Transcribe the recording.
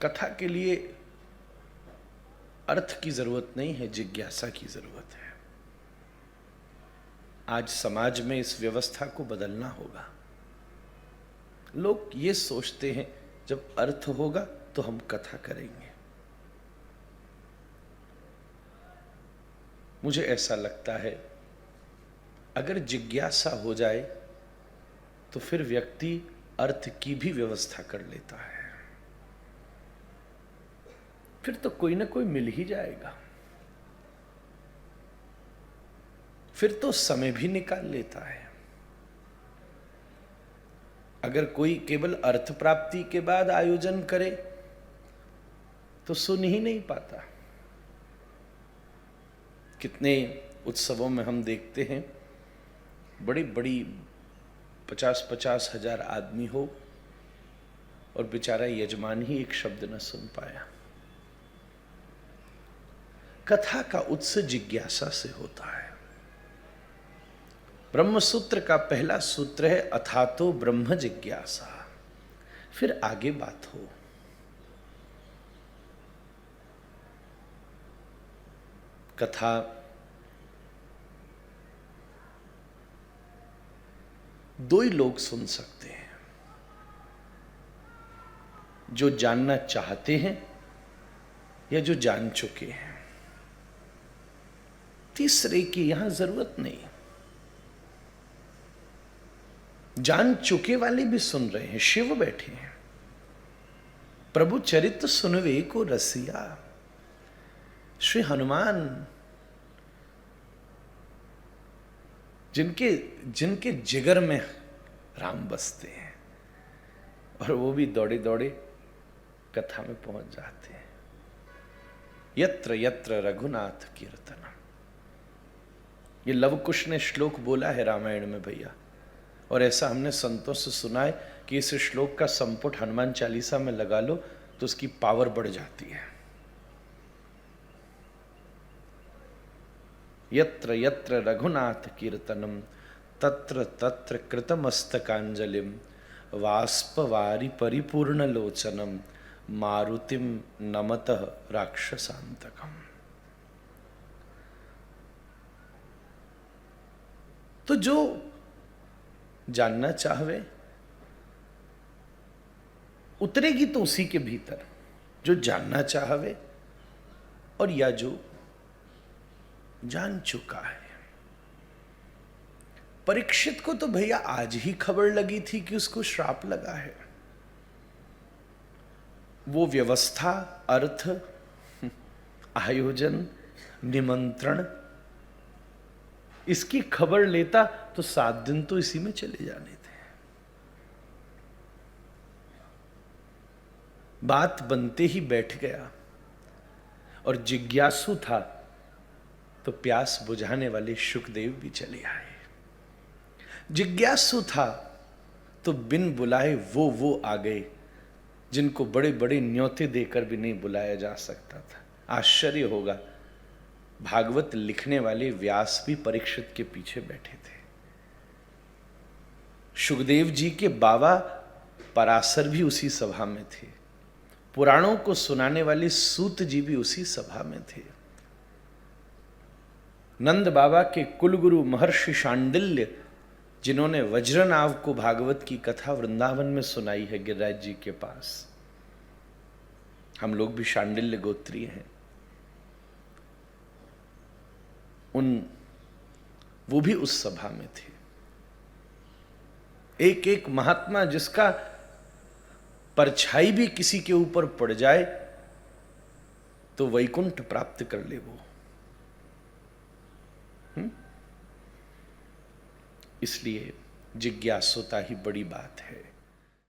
कथा के लिए अर्थ की जरूरत नहीं है, जिज्ञासा की जरूरत है। आज समाज में इस व्यवस्था को बदलना होगा। लोग ये सोचते हैं जब अर्थ होगा तो हम कथा करेंगे। मुझे ऐसा लगता है अगर जिज्ञासा हो जाए तो फिर व्यक्ति अर्थ की भी व्यवस्था कर लेता है, फिर तो कोई ना कोई मिल ही जाएगा, फिर तो समय भी निकाल लेता है। अगर कोई केवल अर्थ प्राप्ति के बाद आयोजन करे तो सुन ही नहीं पाता। कितने उत्सवों में हम देखते हैं बड़ी बड़ी 50-50 हजार आदमी हो और बेचारा यजमान ही एक शब्द न सुन पाया। कथा का उत्स जिज्ञासा से होता है। ब्रह्म सूत्र का पहला सूत्र है अथातो ब्रह्म जिज्ञासा, फिर आगे बात हो। कथा दो ही लोग सुन सकते हैं, जो जानना चाहते हैं या जो जान चुके हैं। तीसरे की यहां जरूरत नहीं। जान चुके वाले भी सुन रहे हैं। शिव बैठे हैं, प्रभु चरित सुनवे को रसिया। श्री हनुमान जिनके जिगर में राम बसते हैं और वो भी दौड़े दौड़े कथा में पहुंच जाते हैं। यत्र यत्र रघुनाथ कीर्तनम, ये लवकुश ने श्लोक बोला है रामायण में भैया, और ऐसा हमने संतों से सुना है कि इस श्लोक का संपुट हनुमान चालीसा में लगा लो तो उसकी पावर बढ़ जाती है। यत्र यत्र रघुनाथ कीर्तनम तत्र तत्र कृतमस्तकांजलिम वाष्पवारि परिपूर्ण लोचनम मारुतिम नमतः राक्षसांतकम। तो जो जानना चाहवे उतरेगी तो उसी के भीतर, जो जानना चाहवे और या जो जान चुका है। परीक्षित को तो भैया आज ही खबर लगी थी कि उसको श्राप लगा है। वो व्यवस्था, अर्थ, आयोजन, निमंत्रण, इसकी खबर लेता तो 7 दिन तो इसी में चले जाने थे। बात बनते ही बैठ गया और जिज्ञासु था तो प्यास बुझाने वाले शुकदेव भी चले आए। जिज्ञासु था तो बिन बुलाए वो आ गए जिनको बड़े बड़े न्योते देकर भी नहीं बुलाया जा सकता था। आश्चर्य होगा, भागवत लिखने वाले व्यास भी परीक्षित के पीछे बैठे थे। शुकदेव जी के बाबा पराशर भी उसी सभा में थे। पुराणों को सुनाने वाले सूत जी भी उसी सभा में थे। नंद बाबा के कुलगुरु महर्षि शांडिल्य, जिन्होंने वज्रनाव को भागवत की कथा वृंदावन में सुनाई है गिरिराज जी के पास, हम लोग भी शांडिल्य गोत्रीय हैं, वो भी उस सभा में थे। एक एक महात्मा जिसका परछाई भी किसी के ऊपर पड़ जाए तो वैकुंठ प्राप्त कर ले वो। इसलिए जिज्ञासुता ही बड़ी बात है।